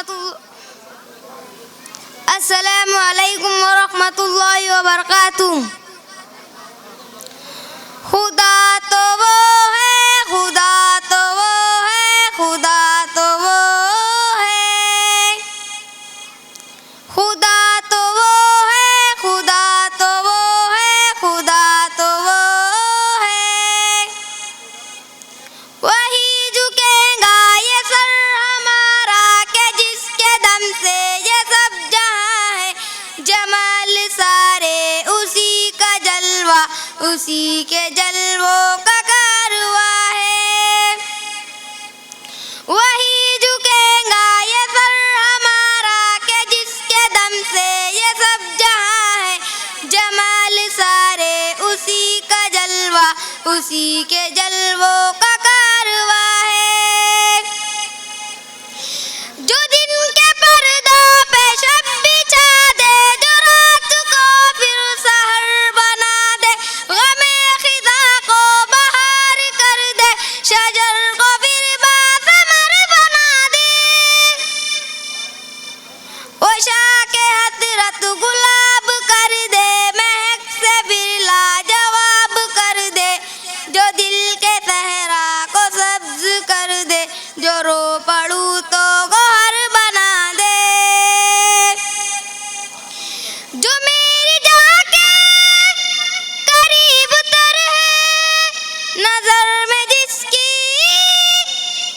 ورحمۃ اللہ السلام علیکم ورحمۃ اللہ وبرکاتہ. خدا تو وہ ہے، خدا تو وہ ہے، خدا تو وہ ہے، خدا تو وہ ہے، خدا تو وہ ہے، خدا تو وہ ہے. وہی جھکے گا یہ سر ہمارا کہ جس کے دم سے یہ سب جہاں ہے. جمال سارے اسی کا جلوہ، اسی کے جلووں کا کارواں ہے. وہی جھکے گا یہ سر ہمارا کہ جس کے دم سے یہ سب جہاں ہے. جمال سارے اسی کا جلوہ، اسی کے جلووں کا کارواں ہے. جو دن کے پردوں پہ شب بچھا دے، جو رات کو پھر سحر بنا دے، غم خزاں کو بہار کر دے، شجر کو پھر باثمر بنا دے. وہ شاہ کے حضرت گلاب کر دے، مہک سے پھر لاجواب کر دے. جو دل کے صحرا کو سبز کر دے، جو رو پڑوں تو گوہر بنا دے. جو میری جان کے قریب تر ہے، نظر میں جس کی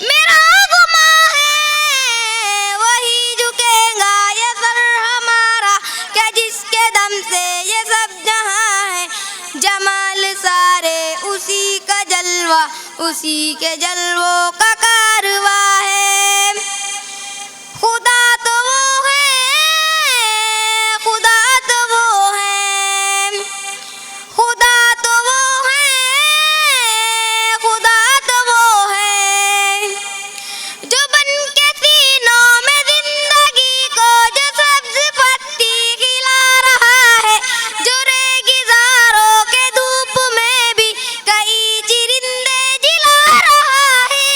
میرا گماں ہے. وہی جھکے گا یہ سر ہمارا کہ جس کے دم سے یہ سب جہاں ہے. جمال سارے اسی کا جلوہ، اسی کے جلووں کا کارواں ہے. خدا تو وہ ہے، خدا تو وہ ہے، خدا تو وہ ہے، خدا تو وہ ہے. جو بن کے سینوں میں زندگی کو جو سبز پتی کھلا رہا ہے، جو ریگزاروں کے دھوپ میں بھی کئی چرندے جلا رہا ہے.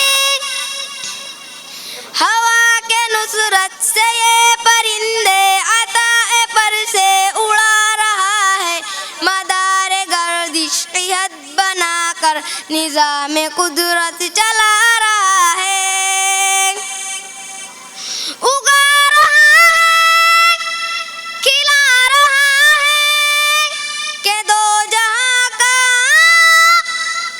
ہوا کے نصرت سے یہ پرندے عطائے پر سے اڑا رہا ہے. مدار گردش قحط بنا کر نظام قدرت چلا رہا ہے. اگا رہا ہے، کھلا رہا ہے کہ دو جہاں کا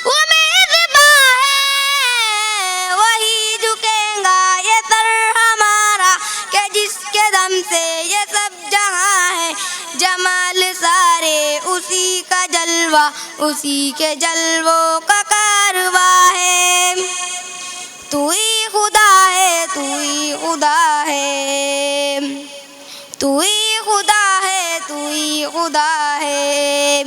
وہ میزباں ہے. وہی جھکے گا یہ سر ہمارا کہ جس کے دم سے یہ سب جہاں ہے. جمال سارے اسی کا جلوہ، اسی کے جلووں کا کارواں ہے. تو ہی خدا ہے، تو ہی خدا ہے، تو ہی خدا ہے، تو ہی خدا ہے.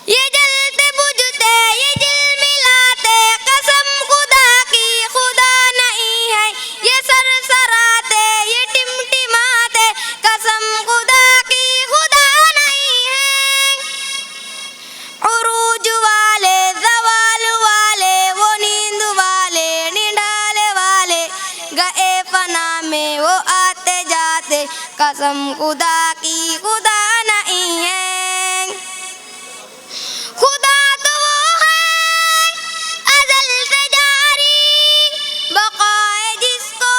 یہ جلتے بجھتے، یہ جل ملاتے، قسم خدا کی خدا نہیں ہے. یہ سرسراتے، یہ ٹمٹماتے، قسم خدا کی خدا نہیں ہے. عروج والے، زوال والے، وہ نیند والے، نڈھالے والے، گئے فنا میں وہ آتے جاتے، قسم خدا کی خدا نہیں ہے. خدا تو وہ ہے ازل سے جاری، بقائے جس کو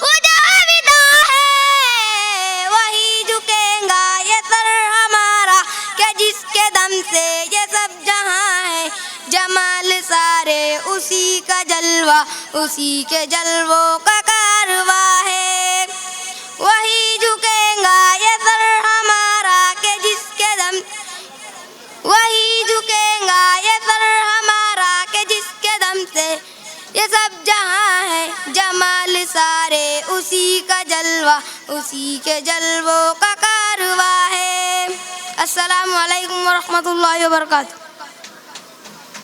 وہ جاوداں ہے. وہی جھکے گا یہ سر ہمارا کہ جس کے دم سے یہ سب جہاں ہے. جمال سارے اسی کا جلوہ، اسی کے جلووں کا کارواں ہے. وہی جھکے گا یہ سر ہمارا کہ جس کے دم، وہی جھکے گا یہ سر ہمارا کہ جس کے دم سے یہ سب جہاں ہے. جمال سارے اسی کا جلوہ، اسی کے جلووں کا کارواں ہے. السلام علیکم ورحمۃ اللہ وبرکاتہ.